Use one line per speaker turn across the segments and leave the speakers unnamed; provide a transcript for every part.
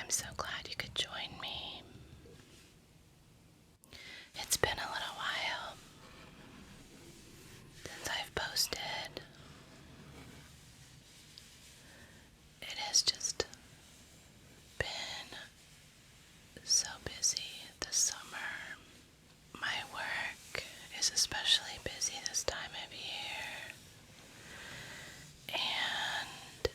I'm so glad you could join me. It's been a little while since I've posted. It has just been so busy this summer. My work is especially busy this time of year, and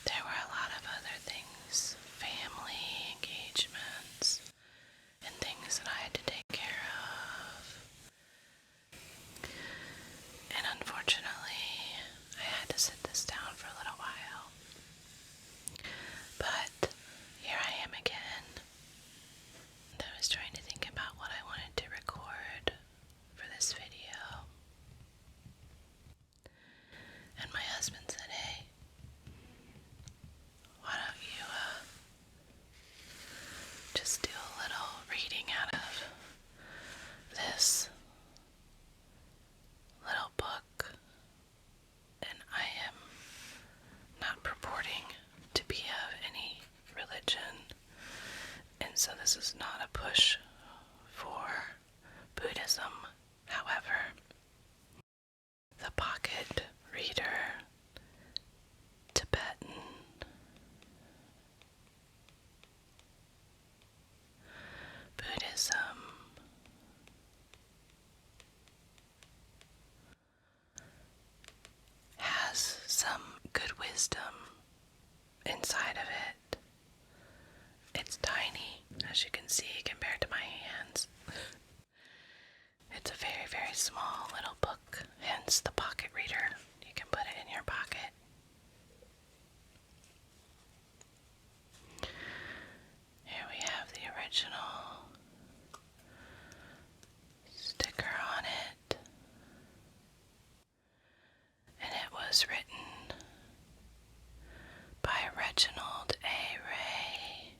there were a lot of other things, family engagements, and things that I had to take care of. And unfortunately, I had to sit this down for a little while. But here I am again. I was trying to think about what I wanted to record for this video. And my husband said, hey, why don't you just do a little reading out of this little book. And I am not purporting to be of any religion, and so this is not a push for Buddhism. However, the pocket reader, Tibetan, Buddhism, has some good wisdom inside of it. It's tiny, as you can see, compared to my hands. It's a very, very small little book, hence the pocket reader. You can put it in your pocket. Here we have the original sticker on it. And it was written by Reginald A. Ray,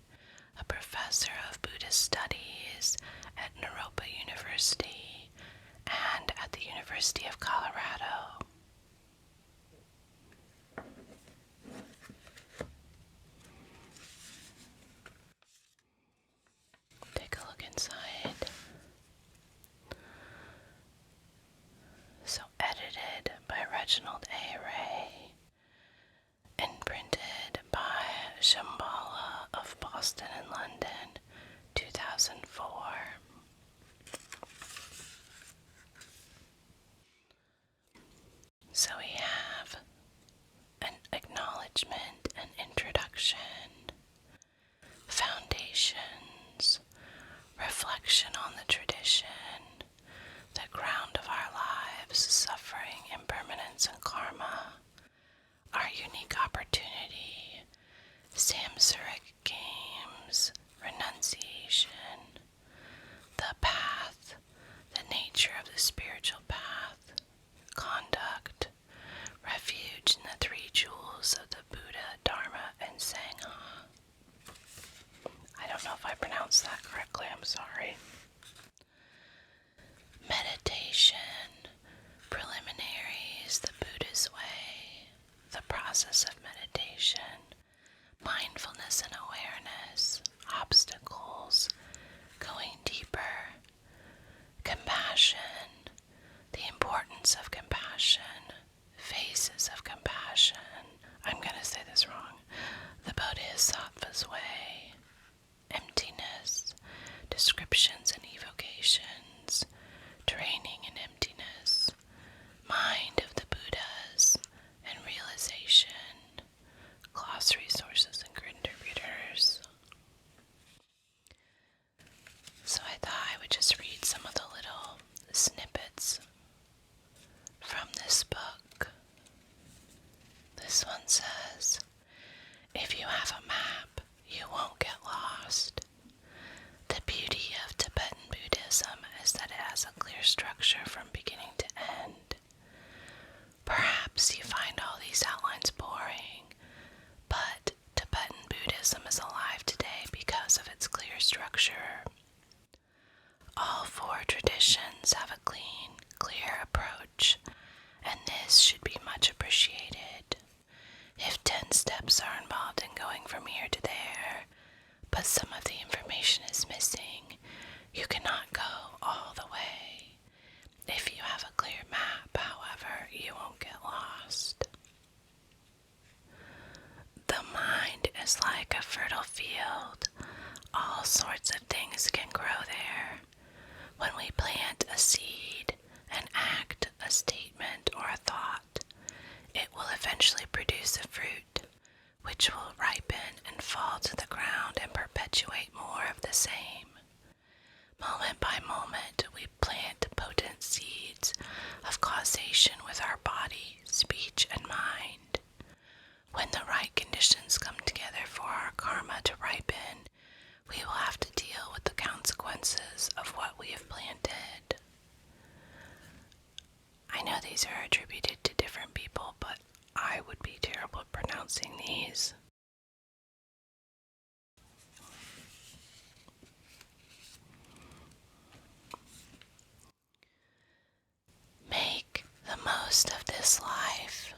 a professor of Buddhist studies at Naropa University and at the University of Colorado. Take a look inside. So edited by Reginald A. Ray and printed by Shambhala of Boston and London, 2004. So we have an acknowledgement, an introduction, foundations, reflection on the tradition, the ground of our lives, suffering, impermanence, and karma, our unique opportunity, samsaric games, renunciation, the path, the nature of the spiritual path, conduct, refuge in the three jewels of the Buddha, Dharma, and Sangha. I don't know if I pronounced that correctly, I'm sorry. Meditation, preliminaries, the Buddha's way, the process of meditation, mindfulness and awareness, obstacles, going deeper, compassion, the importance of compassion, phases of compassion. I'm going to say this wrong. The Bodhisattva's way, emptiness, descriptions and evocations, training in emptiness, mind of the Buddhas, and realization, glossary sources and contributors. So I thought I would just read some of the little snippets from this book. This one says, if you have a map, you won't get lost. The beauty of Tibetan Buddhism is that it has a clear structure from beginning to end. Perhaps you find all these outlines boring, but Tibetan Buddhism is alive today because of its clear structure. All four traditions have a clean, clear approach, and this should be much appreciated. If 10 steps are involved in going from here to there, is like a fertile field. All sorts of things can grow there. When we plant a seed, an act, a statement, or a thought, it will eventually produce a fruit, which will ripen and fall to the ground and perpetuate more of the same. Moment by moment, we plant potent seeds of causation with our body, speech, and mind. When the right conditions come together for our karma to ripen, we will have to deal with the consequences of what we have planted. I know these are attributed to different people, but I would be terrible at pronouncing these. Make the most of this life.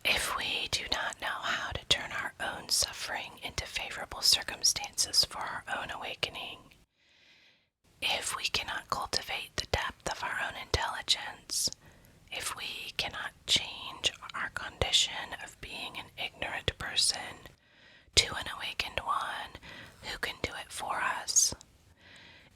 If we do not know how to turn our own suffering into favorable circumstances for our own awakening, if we cannot cultivate the depth of our own intelligence, if we cannot change our condition of being an ignorant person to an awakened one who can do it for us,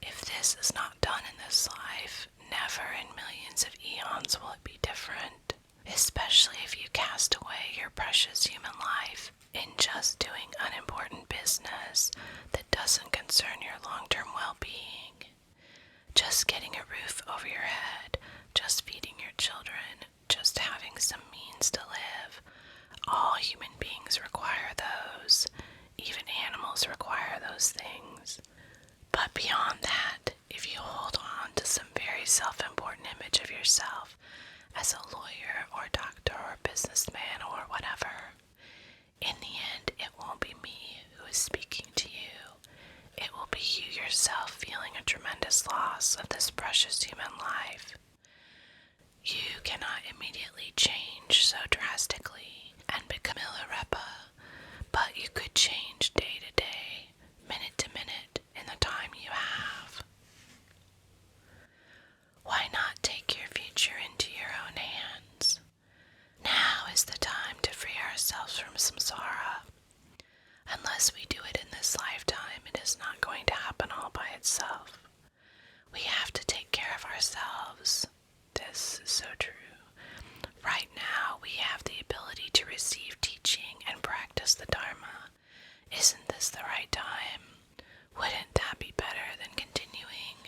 if this is not done in this life, never in millions of eons will it be different, especially if you cast away your precious human life in just doing unimportant business that doesn't concern your long-term well-being. Just getting a roof over your head, just feeding your children, just having some means to live. All human beings require those. Even animals require those things. But beyond that, if you hold on to some very self-important image of yourself as a lawyer or doctor or businessman or whatever, in the end it won't be me who is speaking to you. It will be you yourself feeling a tremendous loss of this precious human life. You cannot immediately change so drastically and become Milarepa, but you could change day to day, minute to minute, in the time you have. Why not take your future into your own hands? Now is the time to free ourselves from samsara. Unless we do it in this lifetime, it is not going to happen all by itself. We have to take care of ourselves. This is so true. Right now, we have the ability to receive teaching and practice the Dharma. Isn't this the right time? Wouldn't that be better than continuing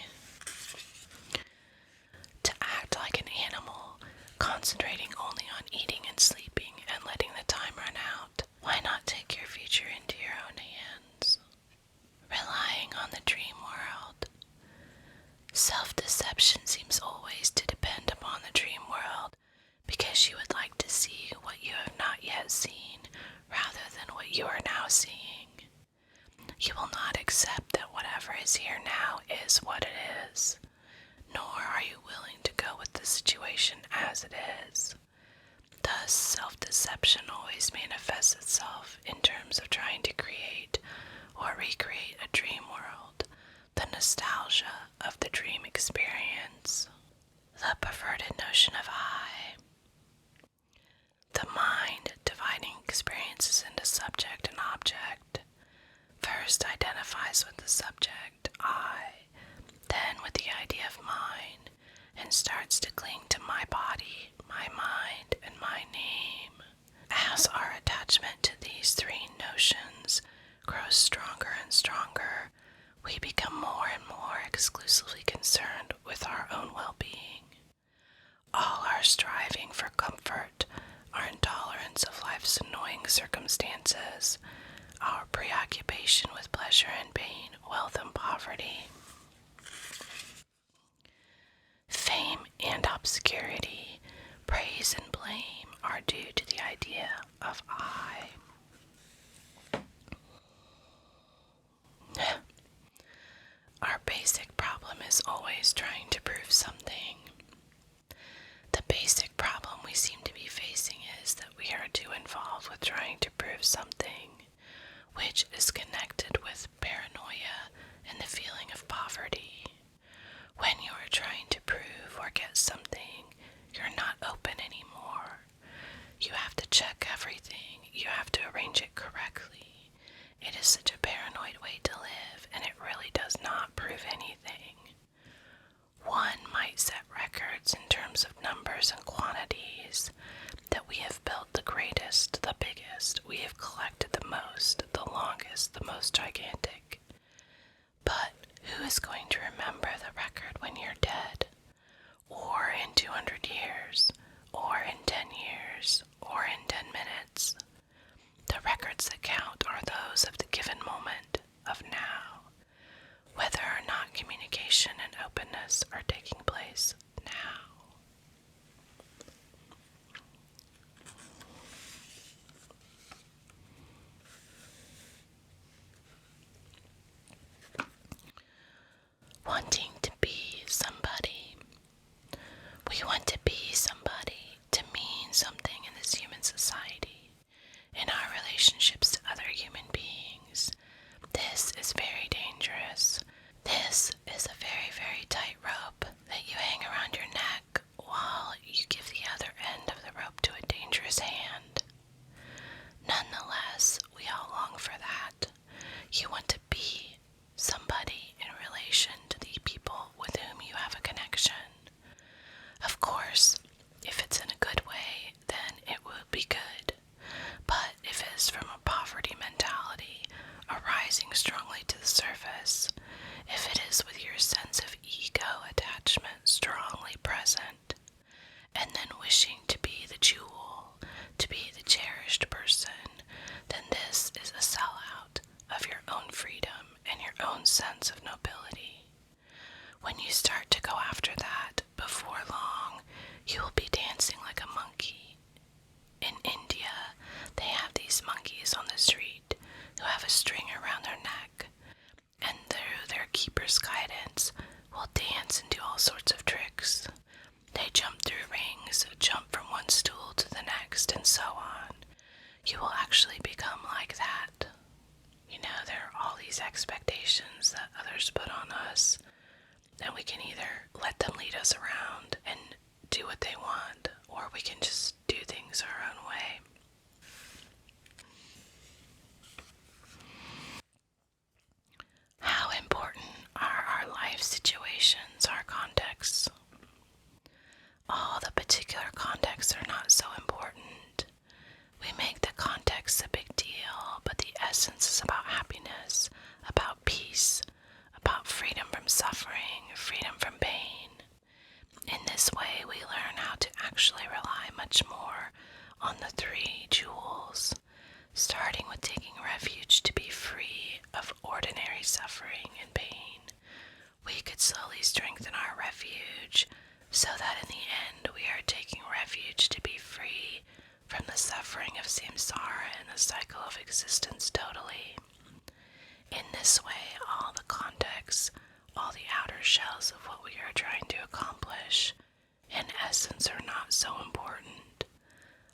to act like an animal, concentrating only on eating and sleeping and letting the time run out? Why not take your future into your own hands? Relying on the dream world. Self-deception seems always to depend upon the dream world because you would like to see what you have not yet seen rather than what you are now seeing. You will not accept that whatever is here now is what it is, nor are you willing to go with the situation as it is. Thus, self-deception always manifests itself in terms of trying to create or recreate a dream world, the nostalgia of the dream experience, the perverted notion of I. The mind dividing experiences into subject and object first identifies with the subject, I, then with the idea of mine, and starts to cling to my body, my mind, and my name. As our attachment to these three notions grows stronger and stronger, we become more and more exclusively concerned with our own well-being. All our striving for comfort, our intolerance of life's annoying circumstances, our preoccupation with pleasure and pain, wealth and poverty, fame and obscurity, praise and blame are due to the idea of I. Our basic problem is always trying to prove something. The basic problem we seem to be facing is that we are too involved with trying to prove something, which is connected with paranoia and the feeling of poverty. When you are trying to prove or get something, you're not open anymore. You have to check everything. terms of numbers and quantities, that we have built the greatest, the biggest, we have collected the most, the longest, the most gigantic. But who is going to remember the record when you're dead? Or in 200 years? Or in 10 years? Or in 10 minutes? The records that count are those of the given moment, of now, whether or not communication and openness are taking place now. Wanting to be somebody. We want to be somebody, to mean something in this human society, in our relationships to other human beings. This is very dangerous. This is a very, very tight rope that you hang around your neck while you give the other end of the rope to a dangerous hand. Nonetheless, we all long for that. You want to be somebody in relation to the people with whom you have a connection. Of course, if it's in a good way, then it will be good. But if it is from a poverty mentality, arising strongly to the surface, if it is with your sense of ego attachment strongly present, and then wishing to be the jewel, to be the cherished person, then this is a sellout of your own freedom and your own sense of nobility. When you start to go after that, before long, you will be dancing like a monkey. In India, they have these monkeys on the street who have a string around their neck, and through their keeper's guidance, will dance and do all sorts of tricks. They jump through rings, jump from one stool to the next, and so on. You will actually become like that. You know, there are all these expectations that others put on us, and we can either let them lead us around and do what they want, or we can just do things our own way. How important are our life situations, our contexts? All the particular contexts are not so important. We make the context a big deal, but the essence is about happiness, about peace, about freedom from suffering, freedom from pain. In this way, we learn how to actually rely much more on the three jewels, starting with taking refuge to be free of ordinary suffering and pain. We could slowly strengthen our refuge so that in the end we are taking refuge to be free from the suffering of samsara and the cycle of existence totally. In this way, all the contexts, all the outer shells of what we are trying to accomplish, in essence, are not so important,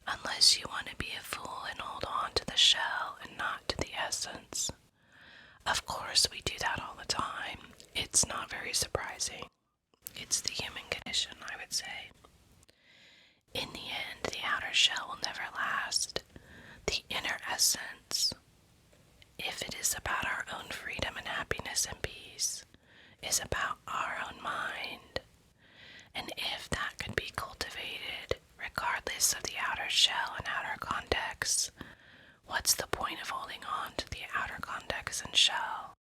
unless you want to be a fool and hold on to the shell and not to the essence. Of course, we do that all the time. It's not very surprising. It's the human condition, I would say. In the end, the outer shell will never last. The inner essence, if it is about our own freedom and happiness and peace, is about our own mind. And if that could be cultivated, regardless of the outer shell and outer context, what's the point of holding on to the outer context and shell?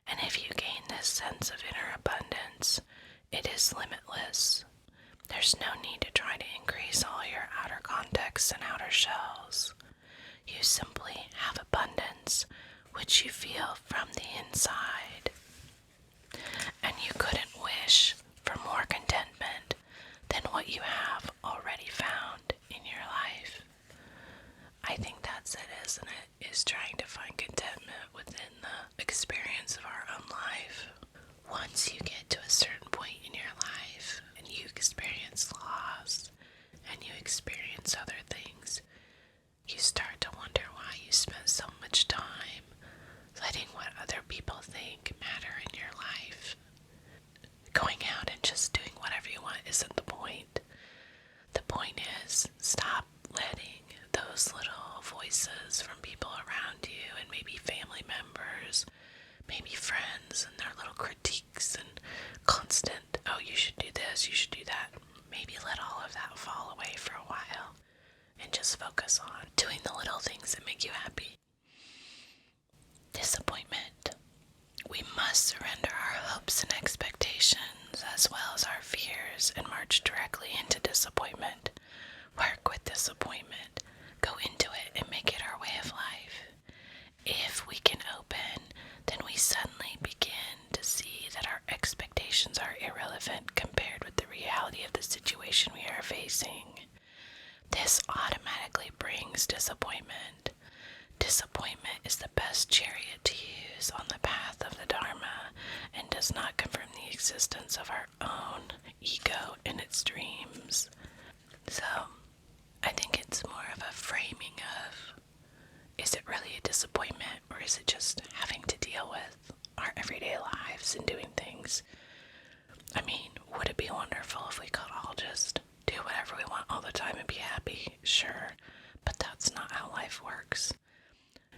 And if you gain this sense of inner abundance, it is limitless. There's no need to try to increase all your outer contexts and outer shells. You simply have abundance, which you feel from the inside. And you couldn't wish for more contentment than what you have already found in your life. I think that's it, isn't it? Is trying to find contentment within the experience of our own life. Once you get to a certain point in your life and you experience loss and you experience other things, you start to wonder why you spent so much time letting what other people think matter in your life. Going out and just doing whatever you want isn't the point. The point is, stop letting those little voices from people around you and maybe family members, maybe friends, and their little critiques and constant, oh, you should do this, you should do that. focus on doing the little things that make you happy. Disappointment. We must surrender our hopes and expectations as well as our fears and march directly into disappointment. Work with disappointment. Go into it and make it our way of life. If we can open, then we suddenly begin to see that our expectations are irrelevant compared with the reality of the situation we are facing. This automatically brings disappointment. Disappointment is the best chariot to use on the path of the Dharma and does not confirm the existence of our own ego and its dreams. So, I think it's more of a framing of, is it really a disappointment, or is it just having to deal with our everyday lives and doing things? I mean, would it be wonderful if we could all just do whatever we want all the time and be happy? Sure, but that's not how life works.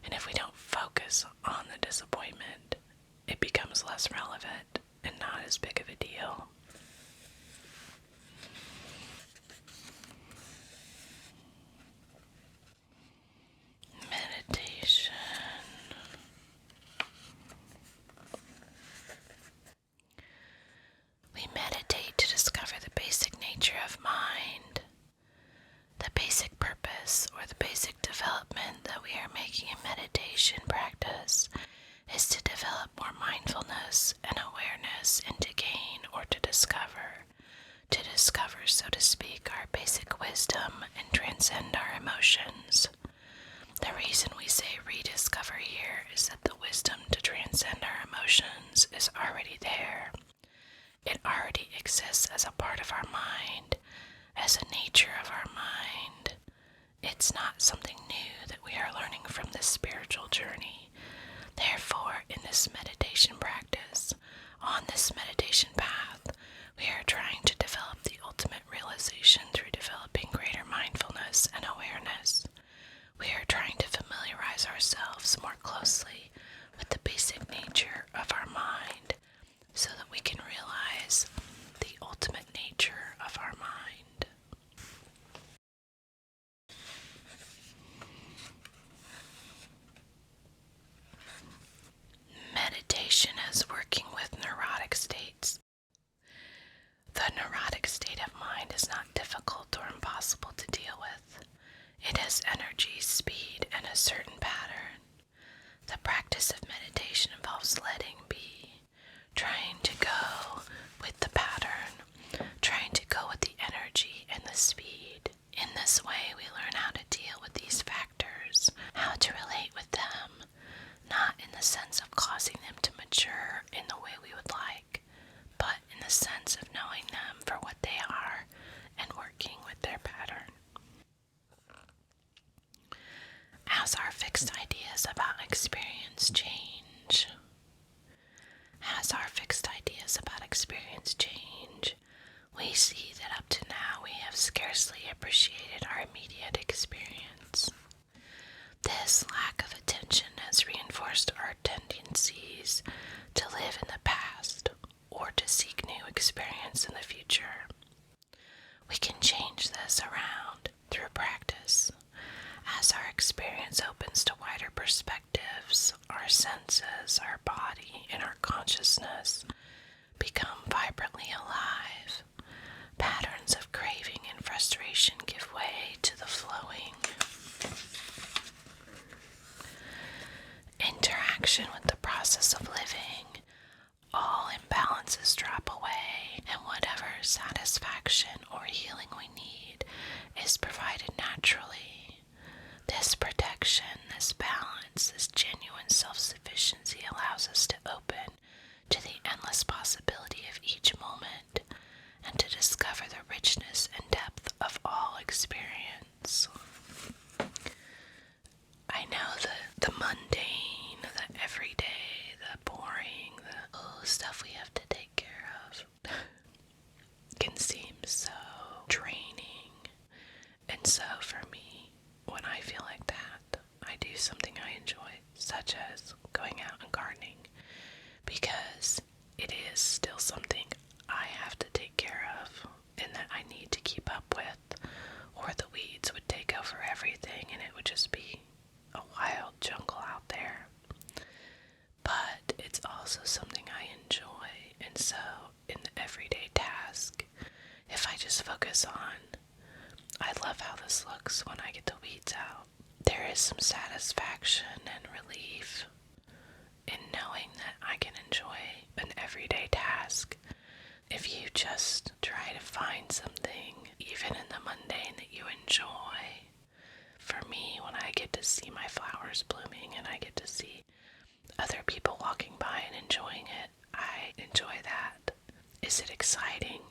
And if we don't focus on the disappointment, it becomes less relevant and not as big of a deal. Meditation. We meditate to discover the basic nature of mind, the basic purpose or the basic development that we are making in meditation practice is to develop more mindfulness and awareness and to gain or to discover, so to speak, our basic wisdom and transcend our emotions. The reason we say rediscover here is that the wisdom to transcend our emotions is already there. It already exists as a part of our mind, as a nature of our mind. It's not something new that we are learning from this spiritual journey. Therefore, in this meditation practice, on this meditation path, we are trying to develop the ultimate realization through developing greater mindfulness and awareness. We are trying to familiarize ourselves more closely with the basic nature of our mind so that we can realize the ultimate nature of our mind. Meditation as working with neurotic states. The neurotic state of mind is not difficult or impossible to deal with. It has energy, speed, and a certain pattern. The practice of meditation involves letting be, trying to go with the pattern, trying to go with the energy and the speed. In this way, we learn how to deal with these factors, how to relate with them, not in the sense of causing them to mature in the way we would like, but in the sense of knowing them for what they are and working with their pattern. As our fixed ideas about experience change, we see that up to now we have scarcely appreciated our immediate experience. This lack of attention has reinforced our tendencies to live in the past or to seek new experience in the future. We can change this around through practice. As our experience opens to wider perspectives, our senses, our body, and our consciousness become vibrantly alive. Patterns of craving and frustration give way to the flowing. Interaction with the process of living, all imbalances drop away, and whatever satisfaction or healing we need is provided naturally. This protection, this balance, this genuine self-sufficiency allows us to open to the endless possibility of each moment and to discover the richness and depth of all experience. I know the mundane, the everyday, the boring, the stuff we have to take care of can seem so draining. And so for me, when I feel like that, I do something I enjoy, such as going out and gardening, because it is still something I have to take care of and that I need to keep up with, or the weeds would take over everything is some satisfaction and relief in knowing that I can enjoy an everyday task. If you just try to find something, even in the mundane, that you enjoy. For me, when I get to see my flowers blooming and I get to see other people walking by and enjoying it, I enjoy that. Is it exciting?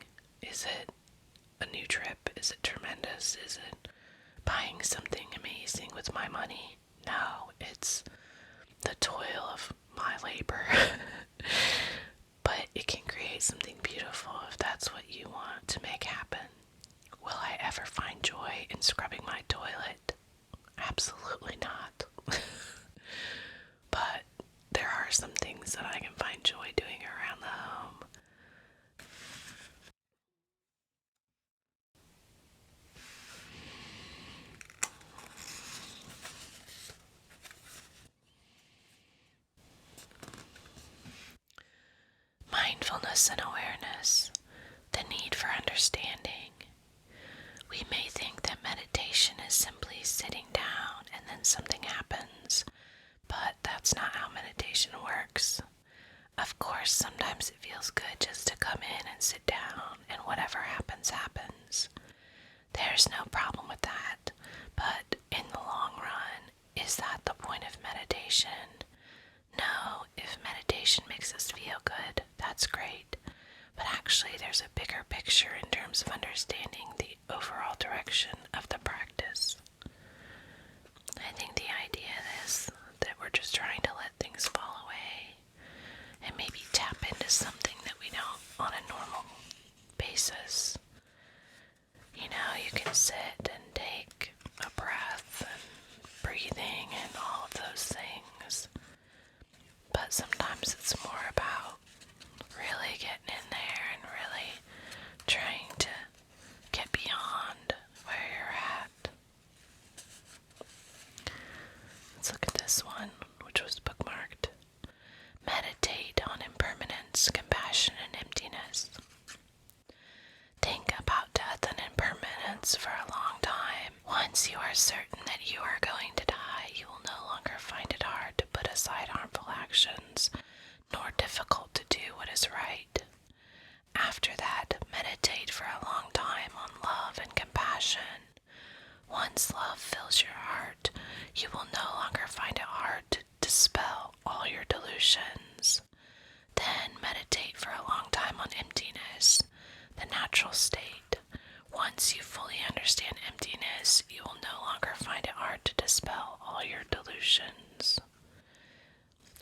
Is it a new trip? Is it tremendous? Is it buying something amazing with my money? No, it's the toil of my labor. But it can create something beautiful if that's what you want to make happen. Will I ever find joy in scrubbing my toilet? Absolutely not. But there are some things that I can find joy doing around the home. Mindfulness and awareness, the need for understanding. We may think that meditation is simply sitting down and then something happens, but that's not how meditation works. Of course, sometimes it feels good just to come in and sit down, and whatever happens, happens. There's no problem with that, but in the long run, is that the point of meditation? No, if meditation makes us feel good, that's great. But actually, there's a bigger picture in terms of understanding the overall direction of the practice. I think the idea is that we're just trying to let things fall away and maybe tap into something that we don't on a normal basis. You know, you can sit and take a breath and breathing and all of those things. But sometimes it's more about really getting in there and really trying to get beyond where you're at. Let's look at this one, which was bookmarked. Meditate on impermanence, compassion, and emptiness. Think about death and impermanence for a long time. Once you are certain that you are going to die, you will no longer find it hard to put aside harmful actions, nor difficult to do what is right. After that, meditate for a long time on love and compassion. Once love fills your heart, you will no longer find it hard to dispel all your delusions. Then meditate for a long time on emptiness, the natural state. Once you fully understand emptiness, you will no longer find it hard to dispel all your delusions.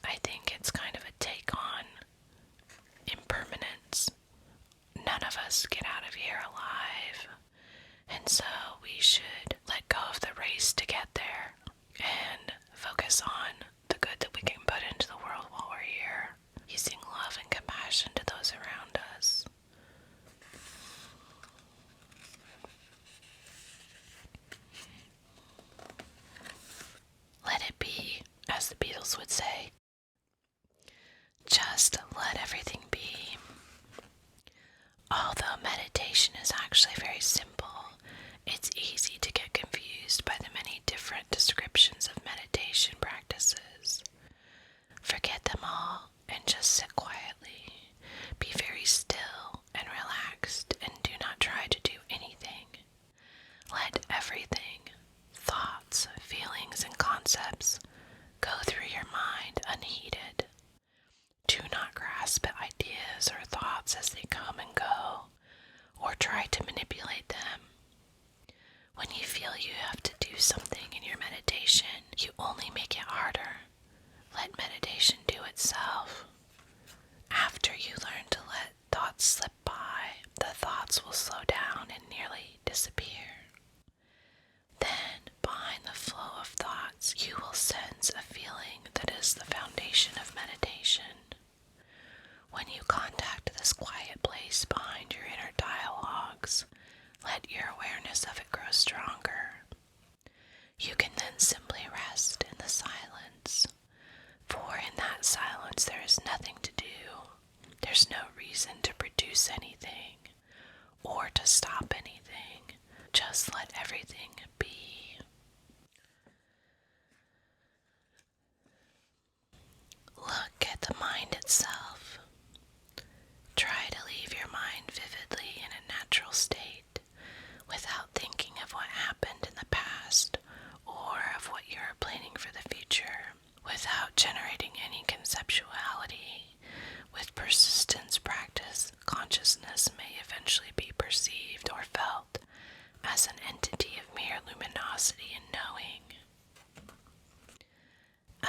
I think it's kind of a take on impermanence. None of us get out of here alive, and so we should let go of the race to get there and focus on the good that we can put into the world while we're here, using love and compassion to those around us. Let it be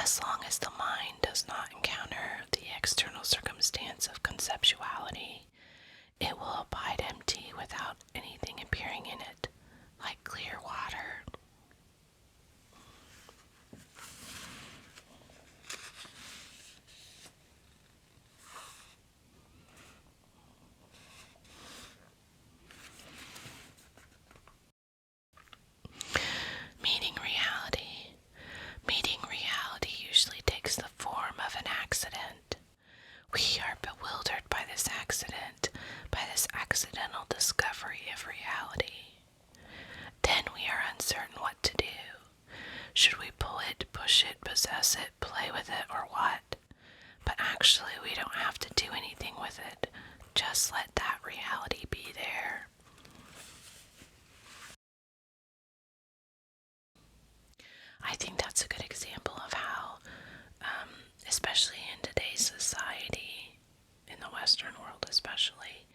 as long as the mind does not encounter the external circumstance of conceptuality, it will abide empty without anything appearing in it, like clear water. Meeting reality. Meeting reality usually takes the form of an accident. We are bewildered by this accidental discovery of reality. Then we are uncertain what to do. Should we pull it, push it, possess it, play with it, or what? But actually, we don't have to do anything with it. Just let that reality be there. I think that's a good example of how, especially in today's society, in the Western world especially,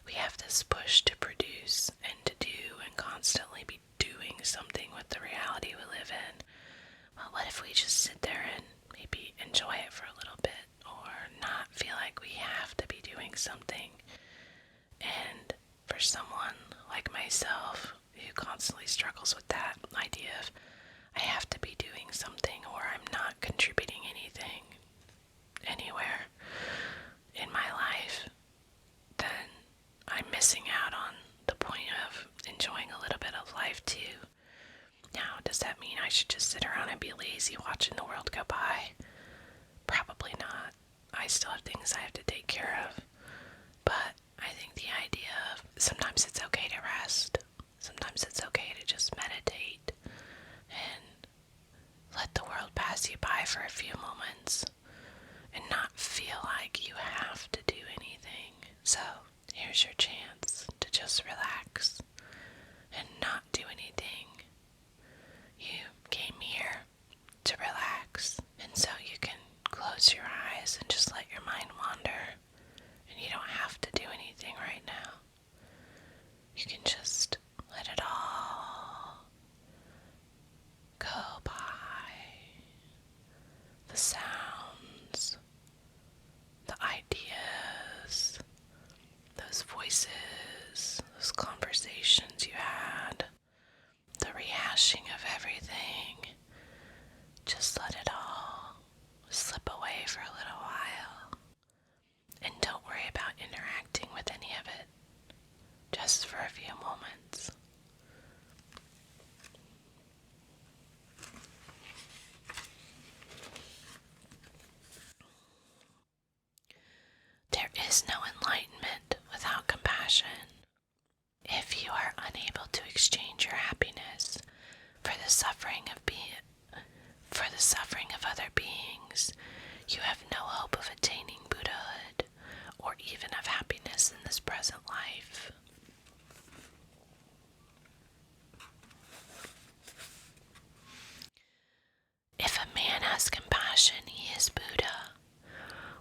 we have this push to produce and to do and constantly be doing something with the reality we live in. Well, what if we just sit there and maybe enjoy it for a little bit, or not feel like we have to be doing something? And for someone like myself who constantly struggles with that idea of I have to be doing something or I'm not contributing anything anywhere in my life, then I'm missing out on the point of enjoying a little bit of life too. Now, does that mean I should just sit around and be lazy watching the world go by? Probably not. I still have things I have to take care of. But I think the idea of sometimes it's okay to rest. Sometimes it's okay to just meditate and let the world pass you by for a few moments and not feel like you have to do anything. So here's your chance to just relax and not do anything. You came here to relax, and so you can close your eyes and just let your mind wander, and you don't have to do anything right now. You can just let it all go by. The sounds, the ideas, those voices, those conversations you had, the rehashing of everything. Just let it all slip away for a little while. And don't worry about interacting with any of it. Just for a few moments. There is no enlightenment without compassion. If you are unable to exchange your happiness for the suffering of other beings, you have no hope of attaining Buddhahood or even of happiness in this present life. If a man has compassion, he is Buddha.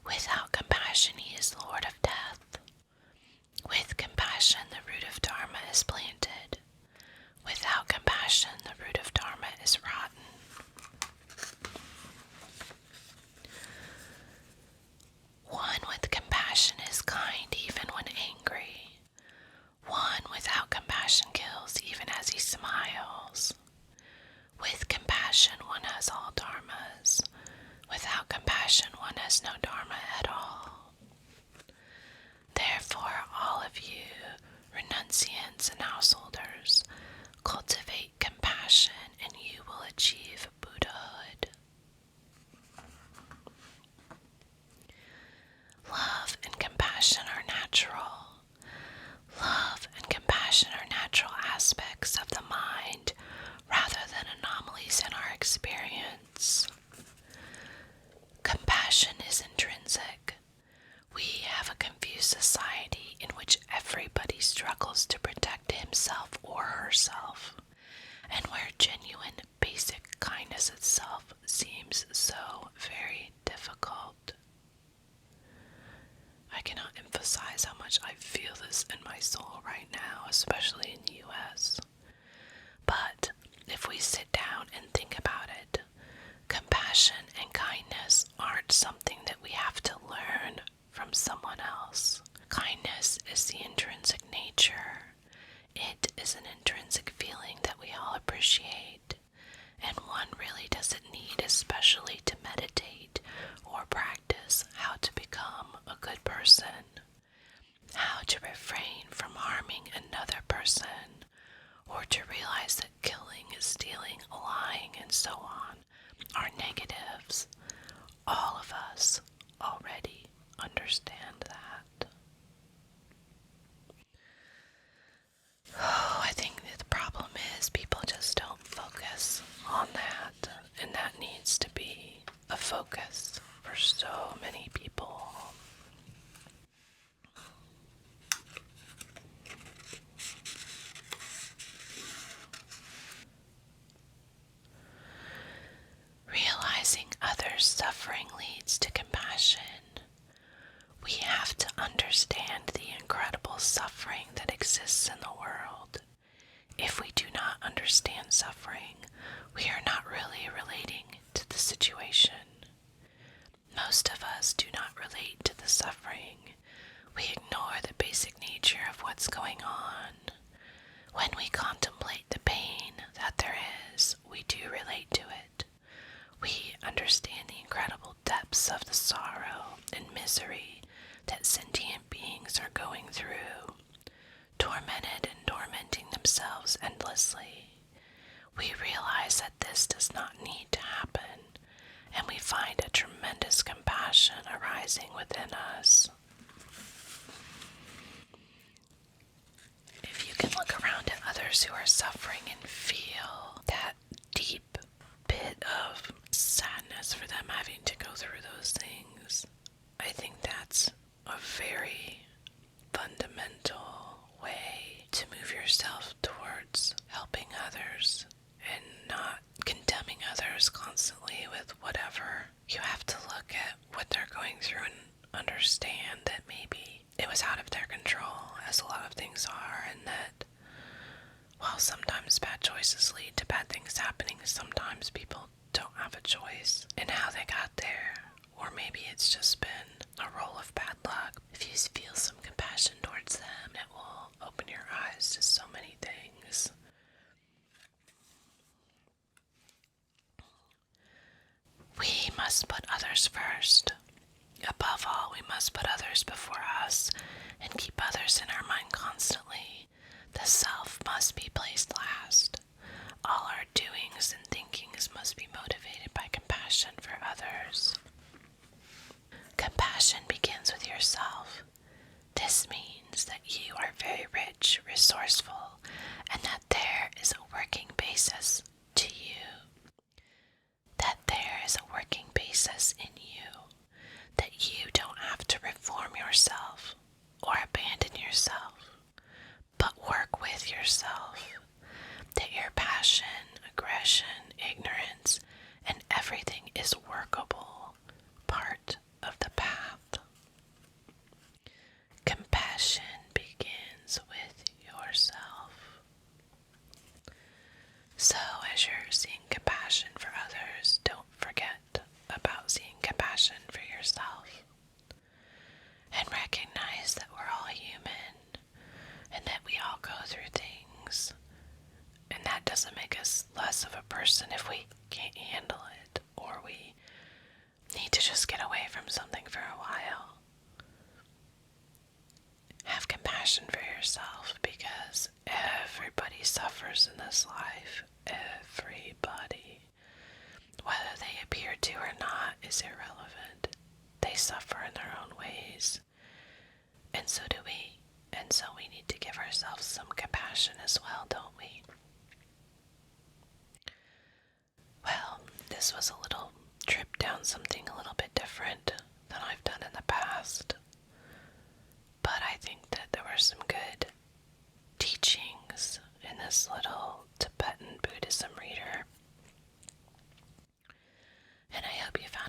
Without compassion, he is Lord of Death. With compassion, the root of Dharma is planted. Without compassion, the root of Dharma is rotten. One with compassion is kind even when angry. One without compassion kills even as he smiles. With compassion, one has all dharmas. Without compassion, one has no dharma at all. Therefore, all of you, renunciants and householders, cultivate compassion and you will achieve Buddhahood. Love and compassion are natural. Love and compassion are natural aspects of the mind rather than anomalies in our experience. Compassion is intrinsic. We have a confused society in which everybody struggles to protect himself or herself, and where genuine, basic kindness itself seems so very difficult. I cannot emphasize how much I feel this in my soul right now, especially in the U.S. But if we sit down and think about it, compassion and our negatives. All of us already understand that. Oh, I think that the problem is people just don't focus on that, and that needs to be a focus for so many people. Realizing others' suffering leads to compassion. We have to understand the incredible suffering that exists in the world. If we do not understand suffering, we are not really relating to the situation. Most of us do not relate to the suffering. We ignore the basic nature of what's going on. When we contemplate the pain that there is, we do relate to it. We understand the incredible depths of the sorrow and misery that sentient beings are going through, tormented and tormenting themselves endlessly. We realize that this does not need to happen, and we find a tremendous compassion arising within us. If you can look around at others who are suffering and feel that deep pit of sadness for them having to go through those things, I think that's a very fundamental way to move yourself towards helping others and not condemning others constantly with whatever. You have to look at what they're going through and understand that maybe it was out of their control, as a lot of things are, and that while sometimes bad choices lead to bad things happening, sometimes people don't have a choice in how they got there. Or maybe it's just been a roll of bad luck. If you feel some compassion towards them, it will open your eyes to so many things. We must put others first. Above all, we must put others before us and keep others in our mind constantly. The self must be placed last. All our doings and thinkings must be motivated by compassion for others. Compassion begins with yourself. This means that you are very rich, resourceful, and that there is a working basis to you. That there is a working basis in you. That you don't have to reform yourself or abandon yourself, but work with yourself. That your passion, aggression, ignorance, and everything is workable, part of the path. Compassion begins with yourself. So as you're seeing compassion for others, don't forget about seeing compassion for yourself. And recognize that we're all human, and that we all go through things. And that doesn't make us less of a person if we can't handle it, or we need to just get away from something for a while. Have compassion for yourself, because everybody suffers in this life. Everybody. Whether they appear to or not is irrelevant. They suffer in their own ways. And so do we. And so we need to give ourselves some compassion as well, don't we? Well, this was a little trip down something a little bit different than I've done in the past. But I think that there were some good teachings in this little Tibetan Buddhism reader. And I hope you found